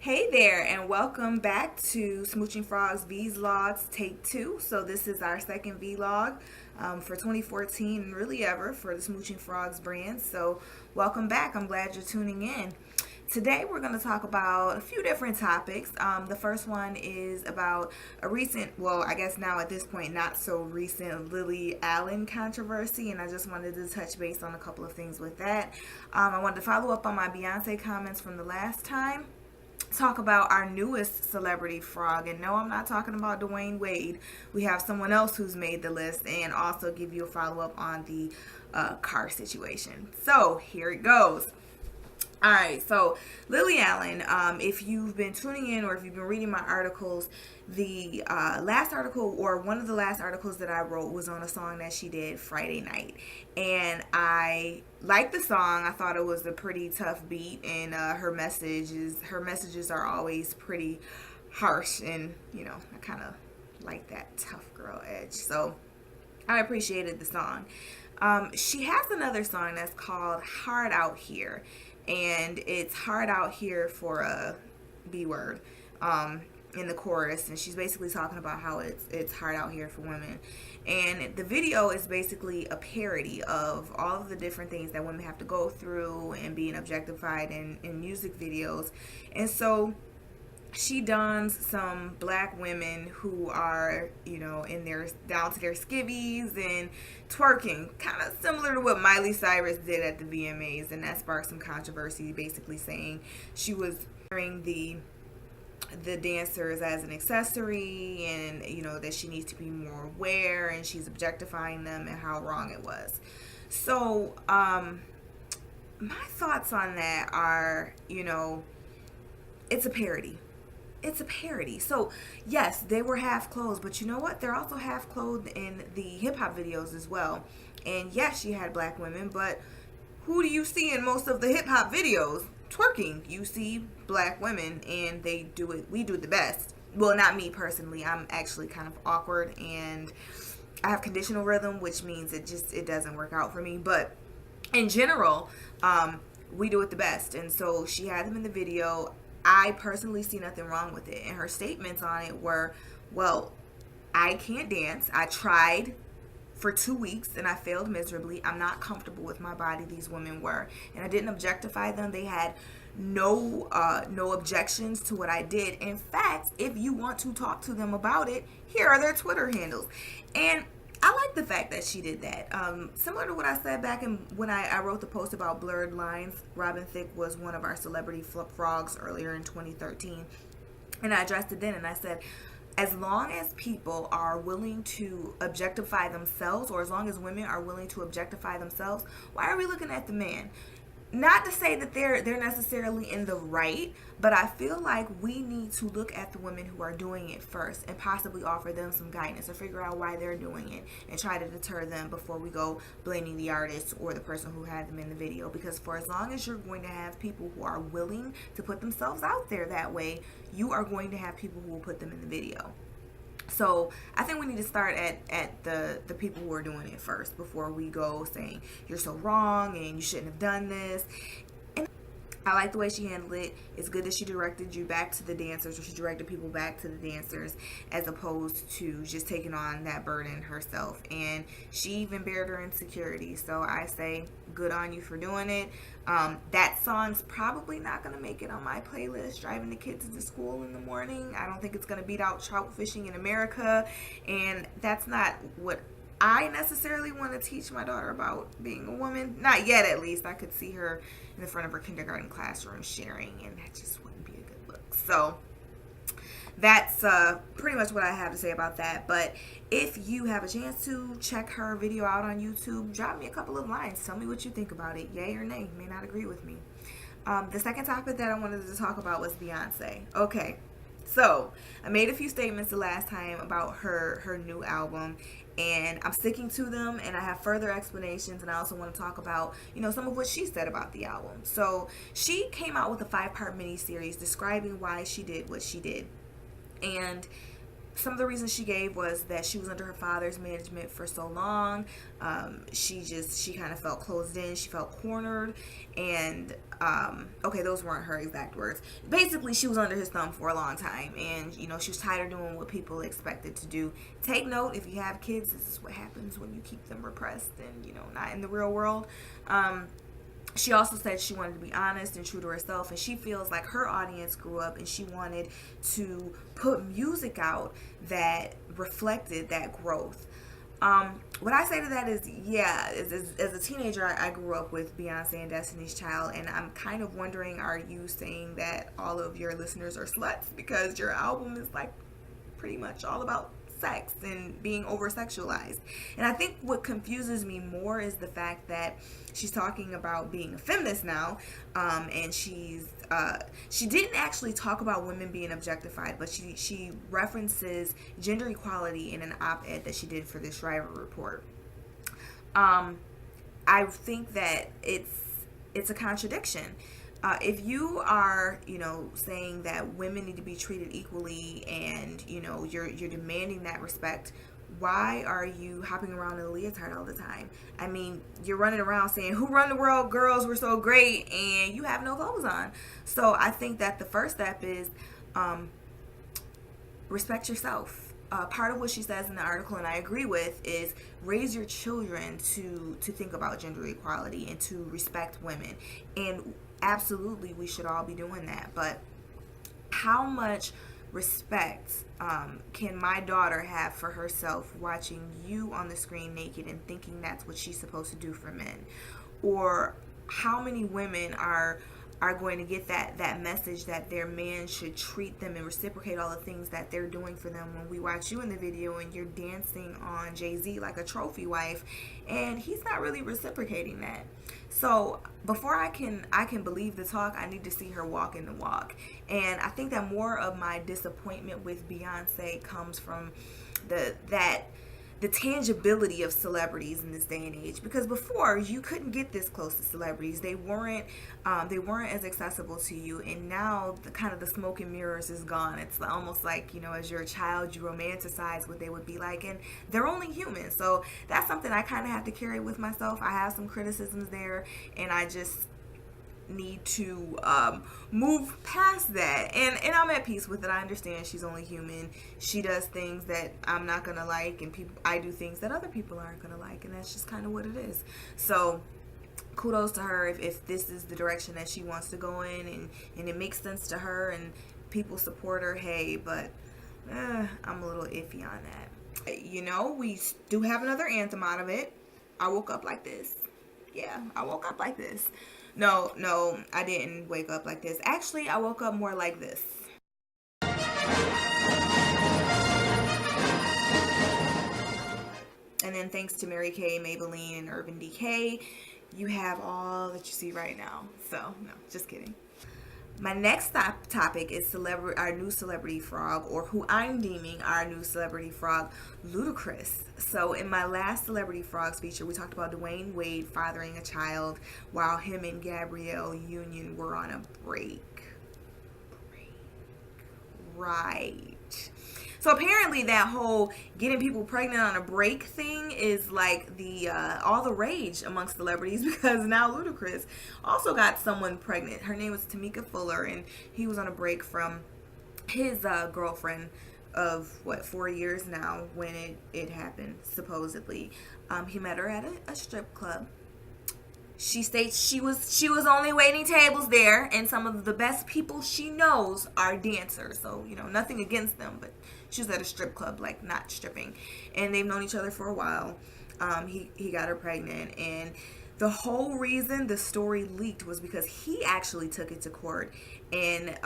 Hey there, and welcome back to Smooching Frogs Vlogs Take 2. So, this is our second vlog for 2014 and really ever for the Smooching Frogs brand. So, welcome back. I'm glad you're tuning in. Today, we're going to talk about a few different topics. The first one is about a recent, well, I guess now at this point, not so recent Lily Allen controversy, and I just wanted to touch base on a couple of things with that. I wanted to follow up on my Beyonce comments from the last time, talk about our newest celebrity frog, and no, I'm not talking about Dwayne Wade. We have someone else who's made the list, and also give you a follow-up on the car situation. So here it goes. Alright, so Lily Allen, if you've been tuning in or if you've been reading my articles, the last article or one of the last articles that I wrote was on a song that she did Friday night. And I liked the song. I thought it was a pretty tough beat, and her messages are always pretty harsh, and I kind of like that tough girl edge. So I appreciated the song. She has another song that's called Hard Out Here, and it's hard out here for a B word in the chorus, and she's basically talking about how it's hard out here for women. And the video is basically a parody of all of the different things that women have to go through and being objectified in music videos. And so she dons some black women who are, in their down to their skivvies and twerking, kind of similar to what Miley Cyrus did at the VMAs, and that sparked some controversy, basically saying she was wearing the dancers as an accessory, and that she needs to be more aware, and she's objectifying them, and how wrong it was. So my thoughts on that are, it's a parody. It's a parody. So, yes, they were half clothed, but you know what? They're also half clothed in the hip-hop videos as well. And yes, she had black women, but who do you see in most of the hip-hop videos? Twerking. You see black women, and they do it. We do it the best. Well, not me personally. I'm actually kind of awkward, and I have conditional rhythm, which means it doesn't work out for me. But in general, we do it the best. And so she had them in the video. I personally see nothing wrong with it. And her statements on it were, well, I can't dance. I tried for 2 weeks and I failed miserably. I'm not comfortable with my body. These women were. And I didn't objectify them. They had no objections to what I did. In fact, if you want to talk to them about it, here are their Twitter handles. And I like the fact that she did that. Similar to what I said back when I wrote the post about blurred lines. Robin Thicke was one of our celebrity frogs earlier in 2013. And I addressed it then, and I said, as long as people are willing to objectify themselves, or as long as women are willing to objectify themselves, why are we looking at the man? Not to say that they're necessarily in the right, but I feel like we need to look at the women who are doing it first and possibly offer them some guidance or figure out why they're doing it and try to deter them before we go blaming the artist or the person who had them in the video. Because for as long as you're going to have people who are willing to put themselves out there that way, you are going to have people who will put them in the video. So I think we need to start at the people who are doing it first before we go saying you're so wrong and you shouldn't have done this. And I like the way she handled it. It's good that she directed you back to the dancers, or she directed people back to the dancers, as opposed to just taking on that burden herself. And she even bared her insecurity. So I say good on you for doing it. That song's probably not going to make it on my playlist driving the kids to school in the morning. I don't think it's going to beat out trout fishing in America, and that's not what I necessarily want to teach my daughter about being a woman. Not yet, at least. I could see her in the front of her kindergarten classroom sharing, and that just wouldn't be a good look. So that's pretty much what I have to say about that. But if you have a chance to check her video out on YouTube, drop me a couple of lines. Tell me what you think about it. Yay or nay. You may not agree with me. The second topic that I wanted to talk about was Beyonce. Okay, so I made a few statements the last time about her new album, and I'm sticking to them, and I have further explanations, and I also want to talk about, some of what she said about the album. So she came out with a 5-part mini-series describing why she did what she did. And some of the reasons she gave was that she was under her father's management for so long. She kind of felt closed in. She felt cornered. And, okay, those weren't her exact words. Basically, she was under his thumb for a long time. And, you know, she was tired of doing what people expected to do. Take note, if you have kids, this is what happens when you keep them repressed and, you know, not in the real world. She also said she wanted to be honest and true to herself, and she feels like her audience grew up and she wanted to put music out that reflected that growth. What I say to that is, yeah, as a teenager, I grew up with Beyonce and Destiny's Child, and I'm kind of wondering, are you saying that all of your listeners are sluts because your album is like pretty much all about sex and being over sexualized? And I think what confuses me more is the fact that she's talking about being a feminist now, and she didn't actually talk about women being objectified, but she references gender equality in an op-ed that she did for the Shriver Report. I think that it's a contradiction. If you are, you know, saying that women need to be treated equally, and you know you're demanding that respect, why are you hopping around in a leotard all the time? I mean, you're running around saying, "Who run the world? Girls were so great," and you have no clothes on. So I think that the first step is respect yourself. Part of what she says in the article, and I agree with, is raise your children to think about gender equality and to respect women. And absolutely, we should all be doing that. But how much respect can my daughter have for herself watching you on the screen naked and thinking that's what she's supposed to do for men? Or how many women are going to get that message that their man should treat them and reciprocate all the things that they're doing for them when we watch you in the video and you're dancing on Jay-Z like a trophy wife and he's not really reciprocating that? So before I can believe the talk, I need to see her walk in the walk. And I think that more of my disappointment with Beyonce comes from the tangibility of celebrities in this day and age, because before you couldn't get this close to celebrities. They weren't as accessible to you, and now the kind of the smoke and mirrors is gone. It's almost like, you know, as you're a child, you romanticize what they would be like, and they're only human. So that's something I kind of have to carry with myself. I have some criticisms there, and I just need to move past that, and I'm at peace with it. I understand she's only human. She does things that I'm not gonna like, and I do things that other people aren't gonna like, and that's just kind of what it is. So kudos to her if this is the direction that she wants to go in, and it makes sense to her and people support her. Hey, but I'm a little iffy on that. You know, we do have another anthem out of it. I woke up like this. Yeah, I woke up like this. No, I didn't wake up like this. Actually, I woke up more like this. And then thanks to Mary Kay, Maybelline, and Urban Decay, you have all that you see right now. So, no, just kidding. My next topic is our new celebrity frog, or who I'm deeming our new celebrity frog, Ludacris. So in my last Celebrity Frogs feature, we talked about Dwayne Wade fathering a child while him and Gabrielle Union were on a break. Right. So apparently that whole getting people pregnant on a break thing is like the all the rage amongst celebrities, because now Ludacris also got someone pregnant. Her name was Tamika Fuller, and he was on a break from his girlfriend of 4 years now when it happened, supposedly. He met her at a strip club. She states she was only waiting tables there, and some of the best people she knows are dancers. So, you know, nothing against them, but she was at a strip club, like not stripping. And they've known each other for a while. He got her pregnant, and the whole reason the story leaked was because he actually took it to court and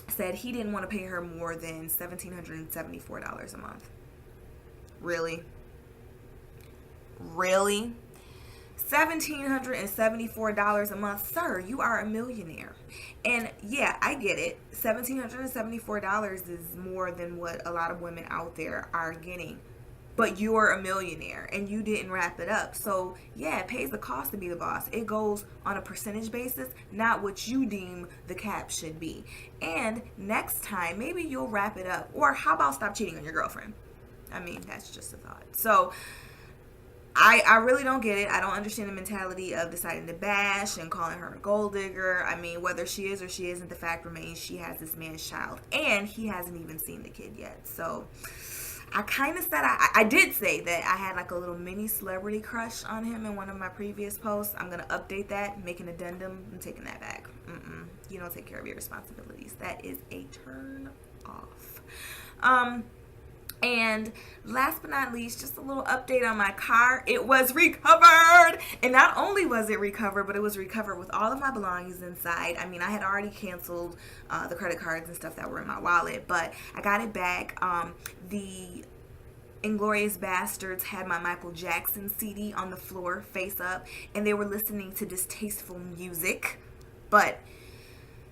said he didn't want to pay her more than $1,774 a month. Really? $1,774 a month, sir. You are a millionaire. And yeah, I get it. $1,774 is more than what a lot of women out there are getting. but you're a millionaire and you didn't wrap it up. So yeah, it pays the cost to be the boss. It goes on a percentage basis, not what you deem the cap should be. And next time, maybe you'll wrap it up. Or how about stop cheating on your girlfriend? I mean, that's just a thought. So I really don't get it. I don't understand the mentality of deciding to bash and calling her a gold digger. I mean, whether she is or she isn't, the fact remains she has this man's child. And he hasn't even seen the kid yet. So I kind of said, I did say that I had like a little mini celebrity crush on him in one of my previous posts. I'm going to update that, make an addendum. I'm taking that back. You don't take care of your responsibilities. That is a turn off. And last but not least, just a little update on my car. It was recovered. And not only was it recovered, but it was recovered with all of my belongings inside. I mean, I had already canceled the credit cards and stuff that were in my wallet, but I got it back. The Inglorious Bastards had my Michael Jackson CD on the floor, face up, and they were listening to distasteful music. But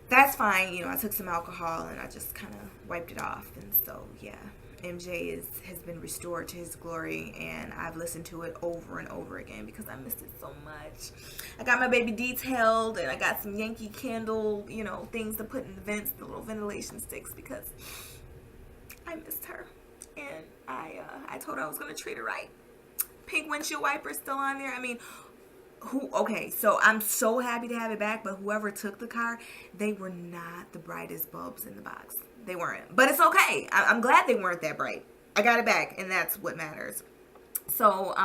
that's fine. You know, I took some alcohol and I just kind of wiped it off. And so, yeah. MJ has been restored to his glory, and I've listened to it over and over again because I missed it so much. I got my baby detailed, and I got some Yankee Candle, you know, things to put in the vents, the little ventilation sticks, because I missed her, and I told her I was going to treat her right. Pink windshield wiper still on there. I mean, okay, so I'm so happy to have it back, but whoever took the car, they were not the brightest bulbs in the box. They weren't. But it's okay. I'm glad they weren't that bright. I got it back, and that's what matters. So,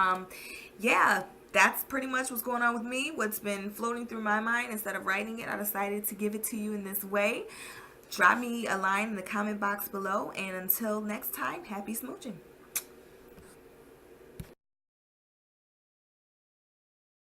yeah, that's pretty much what's going on with me. What's been floating through my mind. Instead of writing it, I decided to give it to you in this way. Drop me a line in the comment box below. And until next time, happy smooching.